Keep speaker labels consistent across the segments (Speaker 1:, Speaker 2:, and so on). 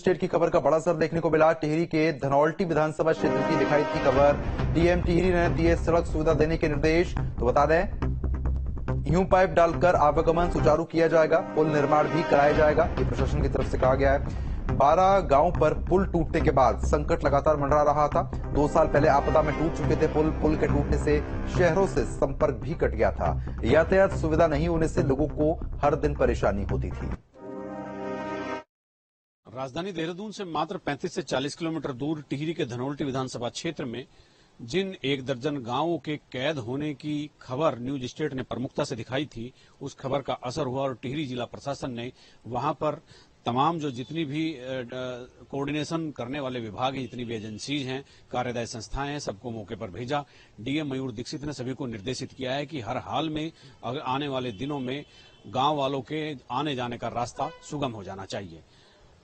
Speaker 1: State की खबर का बड़ा असर देखने को मिला। टिहरी के धनौल्टी विधानसभा क्षेत्र की दिखाई थी खबर। डीएम टिहरी ने दिए सड़क सुविधा देने के निर्देश। तो बता दें, ह्यू पाइप डालकर आवागमन सुचारू किया जाएगा, पुल निर्माण भी कराया जाएगा, ये प्रशासन की तरफ से कहा गया है। 12 गांव पर पुल टूटने के बाद संकट लगातार मंडरा रहा था। 2 साल पहले आपदा में टूट चुके थे पुल के टूटने से शहरों से संपर्क भी कट गया था। यातायात सुविधा नहीं होने से लोगों को हर दिन परेशानी होती थी।
Speaker 2: राजधानी देहरादून से मात्र 35 से 40 किलोमीटर दूर टिहरी के धनौल्टी विधानसभा क्षेत्र में जिन 1 दर्जन गांवों के कैद होने की खबर न्यूज स्टेट ने प्रमुखता से दिखाई थी, उस खबर का असर हुआ और टिहरी जिला प्रशासन ने वहां पर तमाम जितनी भी कोऑर्डिनेशन करने वाले विभाग हैं, जितनी भी एजेंसीज हैं, कार्यदायी संस्थाएं हैं, सबको मौके पर भेजा। डीएम मयूर दीक्षित ने सभी को निर्देशित किया है कि हर हाल में आने वाले दिनों में गांव वालों के आने जाने का रास्ता सुगम हो जाना चाहिए।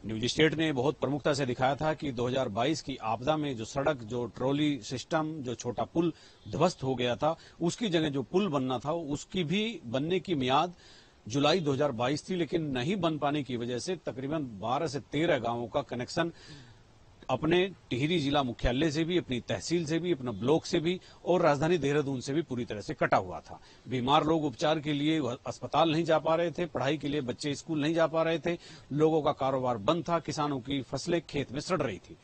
Speaker 2: न्यूज स्टेट ने बहुत प्रमुखता से दिखाया था कि 2022 की आपदा में जो सड़क, जो ट्रॉली सिस्टम, जो छोटा पुल ध्वस्त हो गया था, उसकी जगह जो पुल बनना था उसकी भी बनने की मियाद जुलाई 2022 थी, लेकिन नहीं बन पाने की वजह से तकरीबन 12 से 13 गांवों का कनेक्शन अपने टिहरी जिला मुख्यालय से भी, अपनी तहसील से भी, अपना ब्लॉक से भी और राजधानी देहरादून से भी पूरी तरह से कटा हुआ था। बीमार लोग उपचार के लिए अस्पताल नहीं जा पा रहे थे, पढ़ाई के लिए बच्चे स्कूल नहीं जा पा रहे थे, लोगों का कारोबार बंद था, किसानों की फसलें खेत में सड़ रही थी।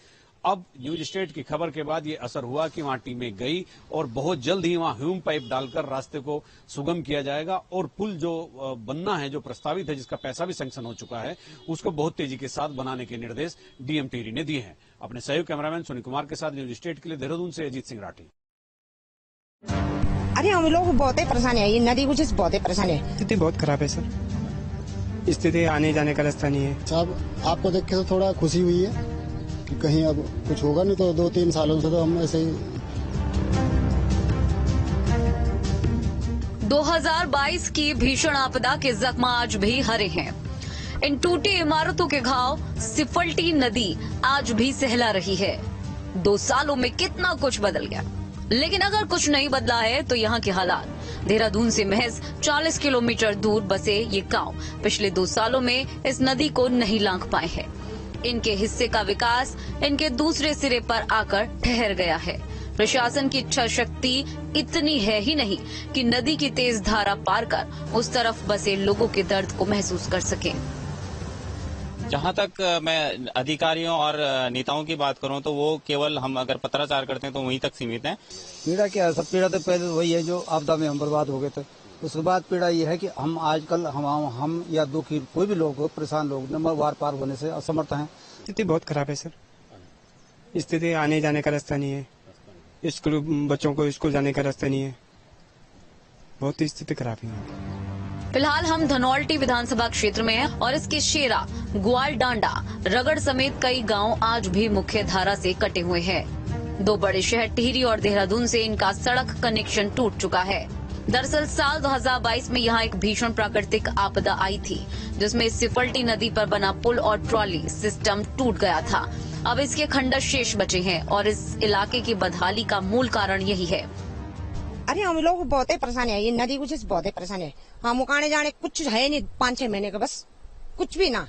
Speaker 2: अब न्यूज स्टेट की खबर के बाद ये असर हुआ कि वहां टीमें गई और बहुत जल्द ही वहां ह्यूम पाइप डालकर रास्ते को सुगम किया जाएगा और पुल जो बनना है, जो प्रस्तावित है, जिसका पैसा भी सैंक्शन हो चुका है, उसको बहुत तेजी के साथ बनाने के निर्देश डीएम टिहरी ने दिए हैं। अपने सहयोग कैमरामैन सुनील कुमार के साथ न्यूज स्टेट के लिए देहरादून से अजीत सिंह राठी।
Speaker 3: अरे हम लोग बहुत ही परेशान है, ये नदी कुछ बहुत ही परेशान है।
Speaker 4: स्थिति बहुत खराब है सर, स्थिति आने जाने का रास्ता नहीं है।
Speaker 5: साहब आपको देख के तो थोड़ा खुशी हुई है कि कहीं अब कुछ होगा, नहीं तो 2-3 सालों से तो हम ऐसे ही।
Speaker 6: 2022 की भीषण आपदा के जख्म आज भी हरे हैं। इन टूटी इमारतों के घाव सिफल्टी नदी आज भी सहला रही है। 2 सालों में कितना कुछ बदल गया, लेकिन अगर कुछ नहीं बदला है तो यहाँ के हालात। देहरादून से महज 40 किलोमीटर दूर बसे ये गांव पिछले 2 सालों में इस नदी को नहीं लांघ पाए हैं। इनके हिस्से का विकास इनके दूसरे सिरे पर आकर ठहर गया है। प्रशासन की इच्छा शक्ति इतनी है ही नहीं कि नदी की तेज धारा पार कर उस तरफ बसे लोगों के दर्द को महसूस कर सकें।
Speaker 7: जहां तक मैं अधिकारियों और नेताओं की बात करूं तो वो केवल हम अगर पत्राचार करते हैं तो वहीं तक सीमित हैं।
Speaker 8: पीड़ा क्या है? सब पीड़ा तो पहले वही है जो आपदा में हम बर्बाद हो गए थे। उसके बाद पीड़ा ये है कि हम आजकल हम या दुखी कोई भी लोग परेशान लोग नंबर वार पार होने से असमर्थ हैं।
Speaker 4: स्थिति बहुत खराब है सर, स्थिति आने जाने का रास्ता नहीं है, स्कूल बच्चों को स्कूल जाने का रास्ता नहीं है, बहुत स्थिति खराब है।
Speaker 6: फिलहाल हम धनौल्टी विधानसभा क्षेत्र में हैं और इसके शेरा, ग्वाल डांडा, रगड़ समेत कई गांव आज भी मुख्य धारा से कटे हुए हैं। 2 बड़े शहर टिहरी और देहरादून से इनका सड़क कनेक्शन टूट चुका है। दरअसल साल 2022 में यहाँ एक भीषण प्राकृतिक आपदा आई थी, जिसमें सिफल्टी नदी पर बना पुल और ट्रॉली सिस्टम टूट गया था। अब इसके खंडर शेष बचे हैं और इस इलाके की बदहाली का मूल कारण यही है।
Speaker 3: अरे हम लोग बहुत ही परेशान है, ये नदी कुछ बहुत ही परेशान है। हम आने जाने कुछ है नहीं, 5-6 महीने का बस, कुछ भी ना।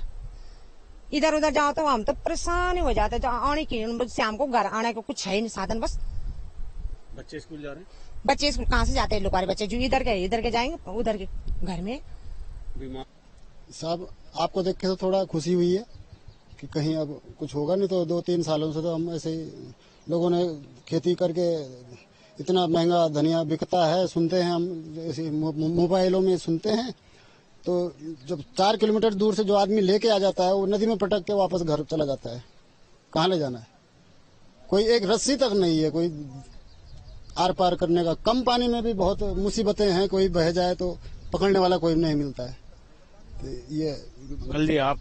Speaker 3: इधर उधर जाओ तो हम तो परेशान हो जाते, आने की शाम को घर आने को कुछ है नहीं साधन। बस
Speaker 2: बच्चे स्कूल जा रहे हैं,
Speaker 3: बच्चे स्कूल कहाँ से जाते हैं? लोग बच्चे जो इधर के जाएंगे उधर के घर में।
Speaker 5: साहब आपको देख के तो थोड़ा खुशी हुई है कि कहीं अब कुछ होगा, नहीं तो 2-3 सालों से तो हम ऐसे ही। लोगों ने खेती करके इतना महंगा धनिया बिकता है, सुनते हैं हम, ऐसे मोबाइलों में सुनते हैं, तो जब 4 किलोमीटर दूर से जो आदमी लेके आ जाता है वो नदी में पटक के वापस घर चला जाता है। कहाँ ले जाना है? कोई एक रस्सी तक नहीं है, कोई आर पार करने का। कम पानी में भी बहुत मुसीबतें हैं, कोई बह जाए तो पकड़ने वाला कोई नहीं मिलता है। तो ये
Speaker 8: जल्दी आप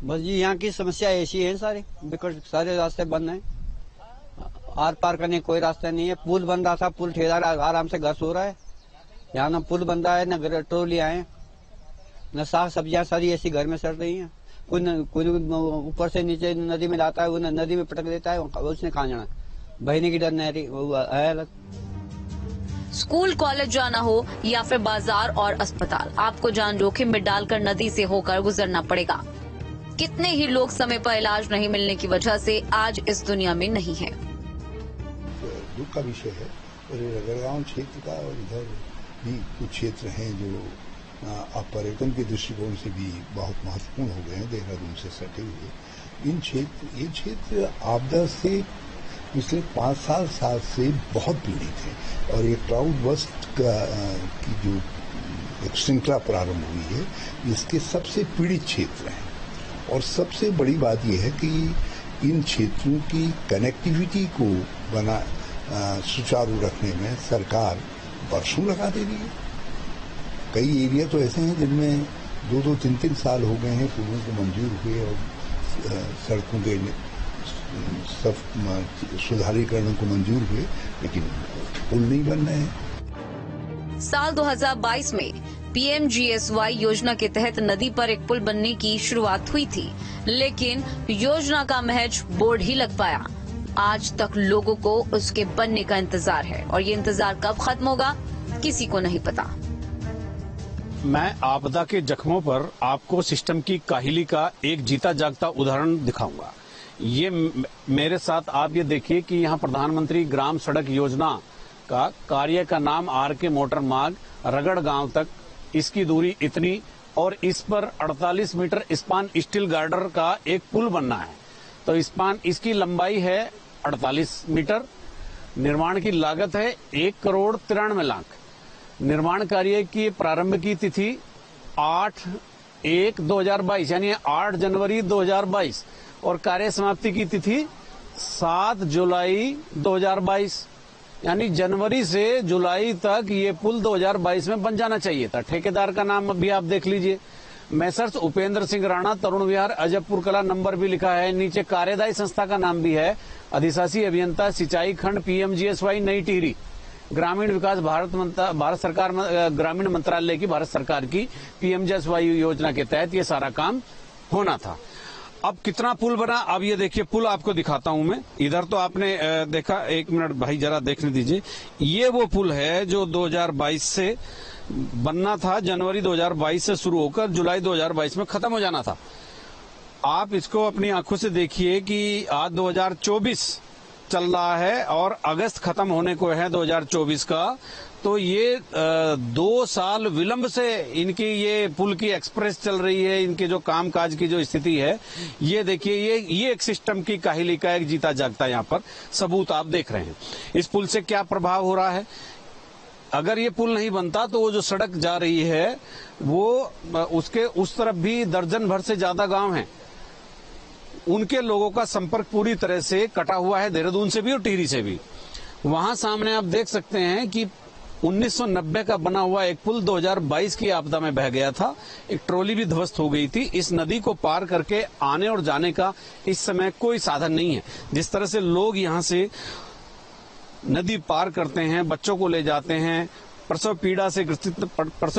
Speaker 8: बस जी, यहाँ की समस्या ऐसी है, सारे रास्ते बंद हैं, आर पार करने कोई रास्ता नहीं है। पुल बन रहा था, पुल ठेला आराम से घर सो रहा है। यहाँ न पुल बन रहा है, न ट्रॉली आए, न साग सब्जियां सारी ऐसी घर में सड़ रही हैं। कोई ऊपर से नीचे नदी में जाता है, वो नदी में पटक देता है, उसने कहाँ जाना? बहने की डर नहीं है अलग।
Speaker 6: स्कूल कॉलेज जाना हो या फिर बाजार और अस्पताल, आपको जान जोखिम में डालकर नदी से होकर गुजरना पड़ेगा। कितने ही लोग समय पर इलाज नहीं मिलने की वजह से आज इस दुनिया में नहीं है।
Speaker 9: दुख का विषय है। और रगड़गांव क्षेत्र का और इधर भी कुछ क्षेत्र हैं जो अब पर्यटन के दृष्टिकोण से भी बहुत महत्वपूर्ण हो गए हैं, देहरादून से सटे हुए। ये क्षेत्र आपदा से पिछले 5-7 साल से बहुत पीड़ित है और ये क्लाउड बस्ट की जो एक श्रृंखला प्रारंभ हुई है, इसके सबसे पीड़ित क्षेत्र हैं। और सबसे बड़ी बात यह है कि इन क्षेत्रों की कनेक्टिविटी को सुचारू रखने में सरकार वर्षों लगा दे रही है। कई एरिया तो ऐसे हैं जिनमें 2-2, 3-3 साल हो गए हैं पुलों को मंजूर हुए और सड़कों के सुधारीकरण को मंजूर हुए, लेकिन पुल नहीं बन रहे हैं।
Speaker 6: साल 2022 में PMGSY योजना के तहत नदी पर एक पुल बनने की शुरुआत हुई थी, लेकिन योजना का महज बोर्ड ही लग पाया। आज तक लोगों को उसके बनने का इंतजार है और ये इंतजार कब खत्म होगा किसी को नहीं पता।
Speaker 2: मैं आपदा के जख्मों पर आपको सिस्टम की काहिली का एक जीता जागता उदाहरण दिखाऊंगा। ये मेरे साथ आप ये देखिए कि यहाँ प्रधानमंत्री ग्राम सड़क योजना का कार्य का नाम RK मोटर मार्ग रगड़ गांव तक, इसकी दूरी इतनी और इस पर 48 मीटर स्पान स्टील गार्डर का एक पुल बनना है। तो इसकी लंबाई है 48 मीटर। निर्माण की लागत है 1,93 लाख। निर्माण कार्य की प्रारंभ की तिथि 8/1/2022 यानी 8 जनवरी 2022 और कार्य समाप्ति की तिथि 7 जुलाई 2022 यानी जनवरी से जुलाई तक ये पुल 2022 में बन जाना चाहिए था। ठेकेदार का नाम भी आप देख लीजिए, मैसर्स उपेंद्र सिंह राणा, तरुण विहार, अजबपुर कला, नंबर भी लिखा है। नीचे कार्यदायी संस्था का नाम भी है, अधिशासी अभियंता सिंचाई खंड PMGSY नई टिहरी, ग्रामीण विकास भारत सरकार ग्रामीण मंत्रालय की भारत सरकार की PMGSY योजना के तहत ये सारा काम होना था। अब कितना पुल बना, अब ये देखिए पुल आपको दिखाता हूं मैं। इधर तो आपने देखा, 1 मिनट भाई जरा देखने दीजिए। ये वो पुल है जो 2022 से बनना था, जनवरी 2022 से शुरू होकर जुलाई 2022 में खत्म हो जाना था। आप इसको अपनी आंखों से देखिए कि आज 2024 चल रहा है और अगस्त खत्म होने को है 2024 का। तो ये 2 साल विलंब से इनकी ये पुल की एक्सप्रेस चल रही है। इनके जो कामकाज की जो स्थिति है, ये देखिए, ये एक सिस्टम की काहिली का एक जीता जागता यहाँ पर सबूत आप देख रहे हैं। इस पुल से क्या प्रभाव हो रहा है? अगर ये पुल नहीं बनता तो वो जो सड़क जा रही है वो उसके उस तरफ भी दर्जन भर से ज्यादा गांव हैं, उनके लोगों का संपर्क पूरी तरह से कटा हुआ है, देहरादून से भी और टिहरी से भी। वहां सामने आप देख सकते हैं कि 1990 का बना हुआ एक पुल 2022 की आपदा में बह गया था। एक ट्रॉली भी ध्वस्त हो गई थी। इस नदी को पार करके आने और जाने का इस समय कोई साधन नहीं है। जिस तरह से लोग यहाँ से नदी पार करते हैं, बच्चों को ले जाते हैं, प्रसव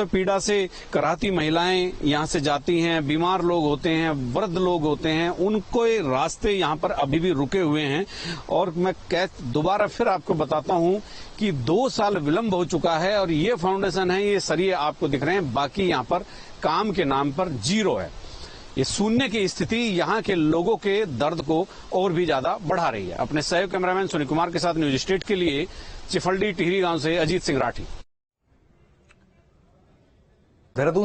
Speaker 2: पीड़ा से कराहती महिलाएं यहाँ से जाती हैं, बीमार लोग होते हैं, वृद्ध लोग होते हैं, उनको रास्ते यहाँ पर अभी भी रुके हुए हैं। और मैं दोबारा फिर आपको बताता हूँ कि 2 साल विलंब हो चुका है और ये फाउंडेशन है, ये सरिये आपको दिख रहे हैं, बाकी यहाँ पर काम के नाम पर जीरो है। ये शून्य की स्थिति यहाँ के लोगों के दर्द को और भी ज्यादा बढ़ा रही है। अपने सहयोग कैमरामैन सुनील कुमार के साथ न्यूज स्टेट के लिए चिफलडी टिहरी गांव से अजीत सिंह राठी।
Speaker 1: देहरादून